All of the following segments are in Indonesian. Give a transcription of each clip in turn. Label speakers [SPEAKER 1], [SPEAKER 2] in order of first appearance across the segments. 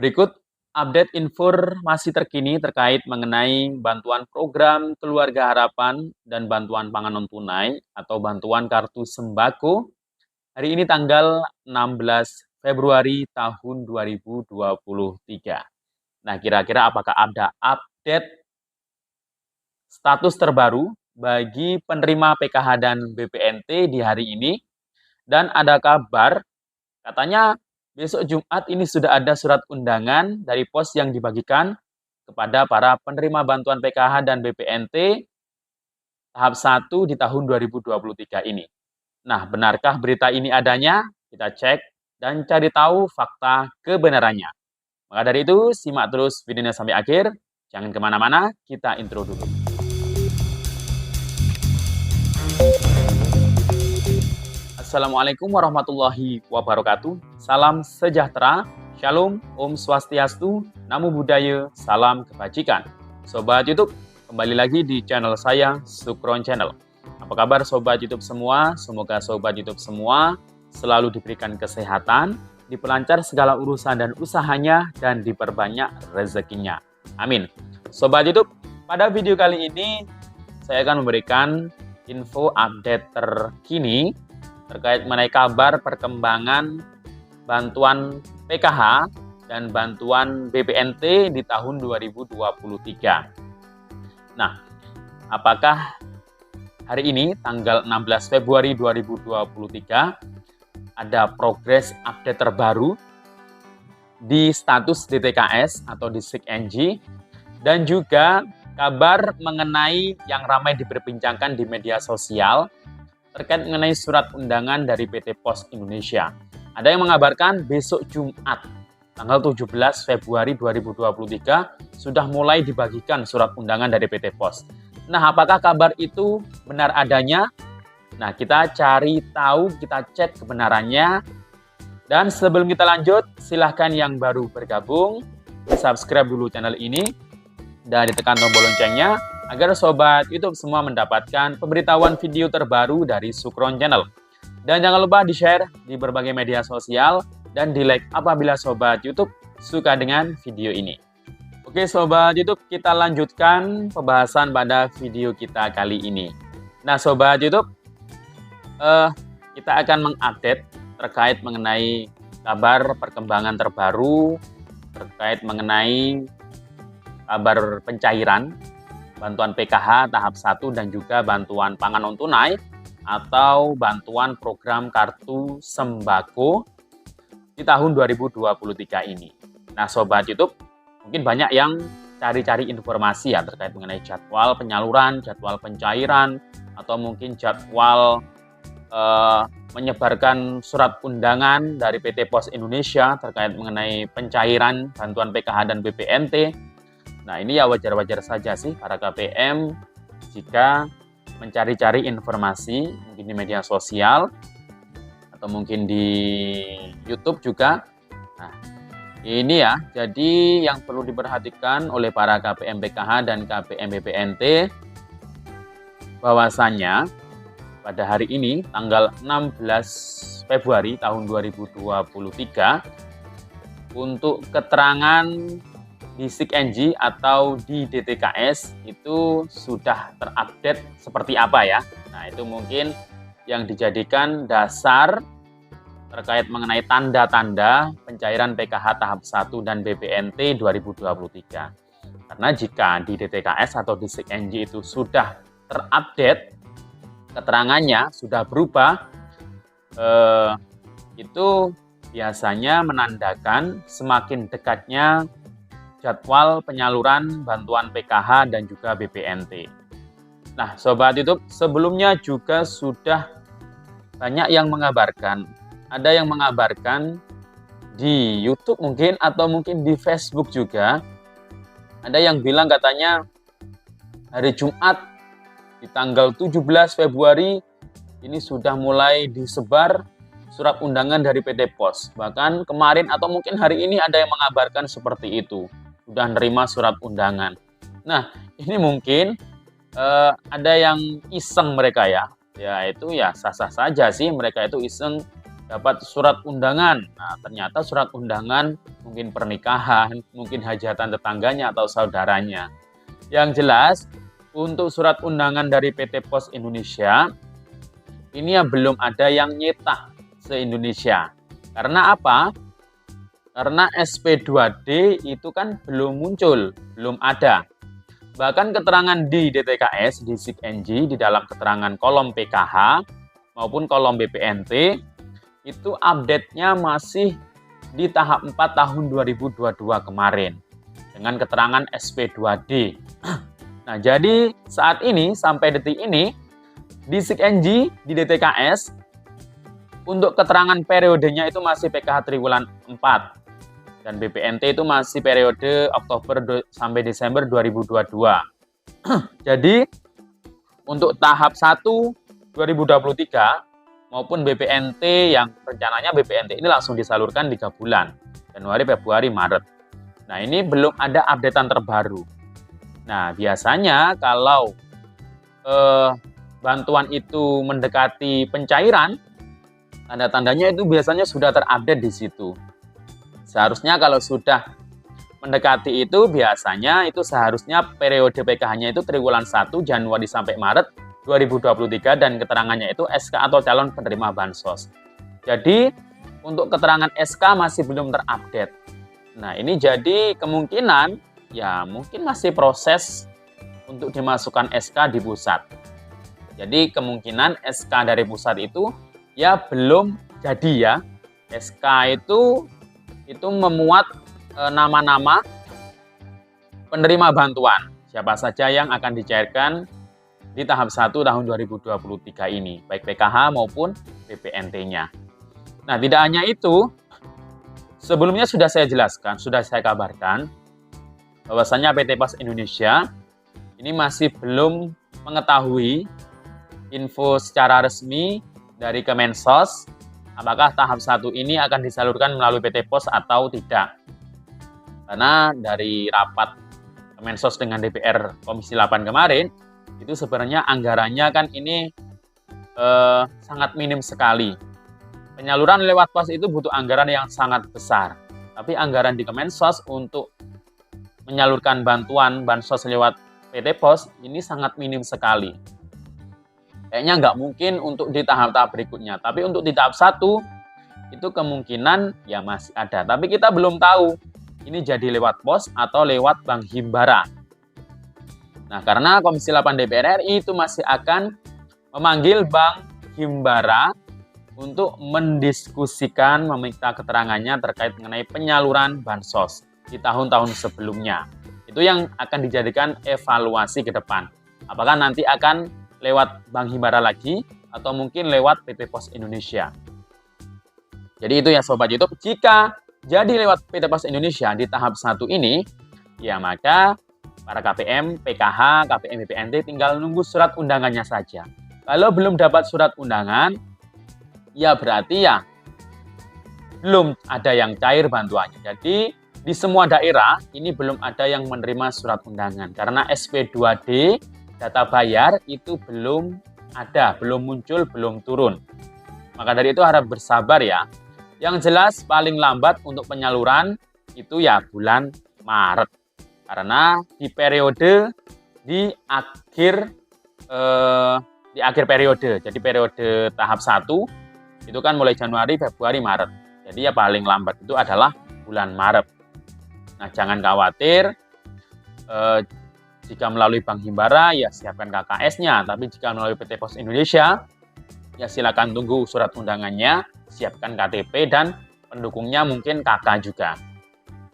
[SPEAKER 1] Berikut update informasi terkini terkait mengenai bantuan program Keluarga Harapan dan bantuan pangan non-tunai atau bantuan kartu sembako hari ini tanggal 16 Februari tahun 2023. Nah, kira-kira apakah ada update status terbaru bagi penerima PKH dan BPNT di hari ini? Dan ada kabar katanya besok Jumat ini sudah ada surat undangan dari pos yang dibagikan kepada para penerima bantuan PKH dan BPNT tahap 1 di tahun 2023 ini. Nah, benarkah berita ini adanya? Kita cek dan cari tahu fakta kebenarannya. Maka dari itu, simak terus videonya sampai akhir. Jangan kemana-mana, kita intro dulu. Assalamualaikum warahmatullahi wabarakatuh. Salam sejahtera, shalom, om swastiastu, namo buddhaya, salam kebajikan. Sobat YouTube, kembali lagi di channel saya, Sukron Channel. Apa kabar Sobat YouTube semua? Semoga Sobat YouTube semua selalu diberikan kesehatan, diperlancar segala urusan dan usahanya, dan diperbanyak rezekinya. Amin. Sobat YouTube, pada video kali ini saya akan memberikan info update terkini terkait mengenai kabar perkembangan bantuan PKH dan bantuan BPNT di tahun 2023. Nah, apakah hari ini tanggal 16 Februari 2023 ada progres update terbaru di status DTKS atau Distrik NG dan juga kabar mengenai yang ramai diperbincangkan di media sosial terkait mengenai surat undangan dari PT Pos Indonesia. Ada yang mengabarkan besok Jumat, tanggal 17 Februari 2023, sudah mulai dibagikan surat undangan dari PT Pos. Nah, apakah kabar itu benar adanya? Nah, kita cari tahu, kita cek kebenarannya. Dan sebelum kita lanjut, silahkan yang baru bergabung, subscribe dulu channel ini, dan ditekan tombol loncengnya, agar Sobat YouTube semua mendapatkan pemberitahuan video terbaru dari Sukron Channel. Dan jangan lupa di-share di berbagai media sosial dan di-like apabila Sobat YouTube suka dengan video ini. Oke Sobat YouTube, kita lanjutkan pembahasan pada video kita kali ini. Nah Sobat YouTube, kita akan mengupdate terkait mengenai kabar perkembangan terbaru, terkait mengenai kabar pencairan bantuan PKH tahap 1 dan juga bantuan pangan non-tunai atau bantuan program kartu sembako di tahun 2023 ini. Nah, Sobat YouTube, mungkin banyak yang cari-cari informasi ya terkait mengenai jadwal penyaluran, jadwal pencairan, atau mungkin jadwal menyebarkan surat undangan dari PT Pos Indonesia terkait mengenai pencairan bantuan PKH dan BPNT. Nah, ini ya wajar-wajar saja sih para KPM jika mencari-cari informasi mungkin di media sosial atau mungkin di YouTube juga. Nah, ini ya, jadi yang perlu diperhatikan oleh para KPM PKH dan KPM BPNT bahwasannya pada hari ini tanggal 16 Februari tahun 2023 untuk keterangan di SIK-NG atau di DTKS itu sudah terupdate seperti apa ya. Nah, itu mungkin yang dijadikan dasar terkait mengenai tanda-tanda pencairan PKH tahap 1 dan BPNT 2023. Karena jika di DTKS atau di SIK-NG itu sudah terupdate, keterangannya sudah berubah, itu biasanya menandakan semakin dekatnya jadwal penyaluran bantuan PKH dan juga BPNT. Nah, Sobat YouTube, sebelumnya juga sudah banyak yang mengabarkan. Ada yang mengabarkan di YouTube mungkin, atau mungkin di Facebook juga. Ada yang bilang katanya hari Jumat di tanggal 17 Februari ini sudah mulai disebar surat undangan dari PT Pos. Bahkan kemarin atau mungkin hari ini ada yang mengabarkan seperti itu. Sudah menerima surat undangan. Nah, ini mungkin ada yang iseng mereka ya. Ya itu ya sah-sah saja sih mereka itu iseng dapat surat undangan. Nah, ternyata surat undangan mungkin pernikahan, mungkin hajatan tetangganya atau saudaranya. Yang jelas, untuk surat undangan dari PT Pos Indonesia, ini ya belum ada yang nyetak se-Indonesia. Karena apa? Karena SP2D itu kan belum muncul, belum ada. Bahkan keterangan di DTKS, di SIKNJ, di dalam keterangan kolom PKH maupun kolom BPNT, itu update-nya masih di tahap 4 tahun 2022 kemarin dengan keterangan SP2D. Nah, jadi saat ini sampai detik ini di SIKNJ, di DTKS untuk keterangan periodenya itu masih PKH triwulan 4 dan BPNT itu masih periode Oktober sampai Desember 2022. Jadi untuk tahap 1 2023 maupun BPNT yang rencananya BPNT ini langsung disalurkan 3 bulan, Januari, Februari, Maret. Nah, ini belum ada updatean terbaru. Nah, biasanya kalau bantuan itu mendekati pencairan, tanda-tandanya itu biasanya sudah terupdate di situ. Seharusnya kalau sudah mendekati itu, biasanya itu seharusnya periode PKH-nya itu triwulan 1 Januari sampai Maret 2023 dan keterangannya itu SK atau calon penerima bansos. Jadi untuk keterangan SK masih belum terupdate. Nah, ini jadi kemungkinan ya mungkin masih proses untuk dimasukkan SK di pusat. Jadi kemungkinan SK dari pusat itu ya belum jadi ya. SK itu memuat nama-nama penerima bantuan. Siapa saja yang akan dicairkan di tahap 1 tahun 2023 ini, baik PKH maupun BPNT-nya. Nah, tidak hanya itu, sebelumnya sudah saya jelaskan, sudah saya kabarkan, bahwasannya PT Pos Indonesia ini masih belum mengetahui info secara resmi dari Kemensos, apakah tahap 1 ini akan disalurkan melalui PT Pos atau tidak. Karena dari rapat Kemensos dengan DPR Komisi 8 kemarin, itu sebenarnya anggarannya kan ini sangat minim sekali. Penyaluran lewat pos itu butuh anggaran yang sangat besar. Tapi anggaran di Kemensos untuk menyalurkan bantuan bansos lewat PT Pos ini sangat minim sekali. Kayaknya nggak mungkin untuk di tahap-tahap berikutnya. Tapi untuk di tahap 1 itu kemungkinan ya masih ada. Tapi kita belum tahu ini jadi lewat pos atau lewat Bank Himbara. Nah, karena Komisi 8 DPR RI itu masih akan memanggil Bank Himbara untuk mendiskusikan, meminta keterangannya terkait mengenai penyaluran bansos di tahun-tahun sebelumnya. Itu yang akan dijadikan evaluasi ke depan. Apakah nanti akan lewat Bank Himbara lagi atau mungkin lewat PT Pos Indonesia. Jadi itu ya Sobat YouTube, jika jadi lewat PT Pos Indonesia di tahap 1 ini, ya maka para KPM, PKH, KPM, BPNT tinggal nunggu surat undangannya saja. Kalau belum dapat surat undangan, ya berarti ya belum ada yang cair bantuannya. Jadi di semua daerah ini belum ada yang menerima surat undangan. Karena SP2D, data bayar itu belum ada, belum muncul, belum turun. Maka dari itu harap bersabar ya. Yang jelas paling lambat untuk penyaluran itu ya bulan Maret. Karena di periode di akhir periode. Jadi periode tahap 1 itu kan mulai Januari, Februari, Maret. Jadi ya paling lambat itu adalah bulan Maret. Nah, jangan khawatir jika melalui Bank Himbara ya siapkan KKS-nya, tapi jika melalui PT Pos Indonesia ya silakan tunggu surat undangannya, siapkan KTP dan pendukungnya mungkin KK juga.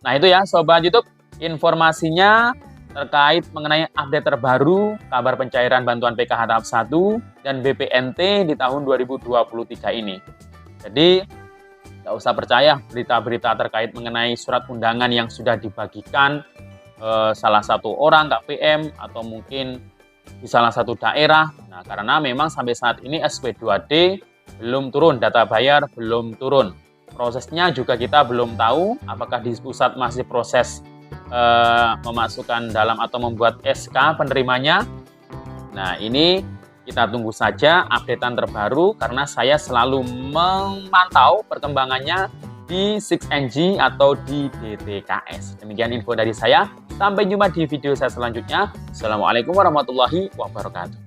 [SPEAKER 1] Nah, itu ya Sobat YouTube, informasinya terkait mengenai update terbaru kabar pencairan bantuan PKH tahap 1 dan BPNT di tahun 2023 ini. Jadi nggak usah percaya berita-berita terkait mengenai surat undangan yang sudah dibagikan salah satu orang KPM atau mungkin di salah satu daerah. Nah, karena memang sampai saat ini SP2D belum turun, data bayar belum turun. Prosesnya juga kita belum tahu apakah di pusat masih proses memasukkan dalam atau membuat SK penerimanya. Nah, ini Kita tunggu saja updatean terbaru karena saya selalu memantau perkembangannya di 6NG atau di DTKS. Demikian info dari saya. Sampai jumpa di video saya selanjutnya. Assalamualaikum warahmatullahi wabarakatuh.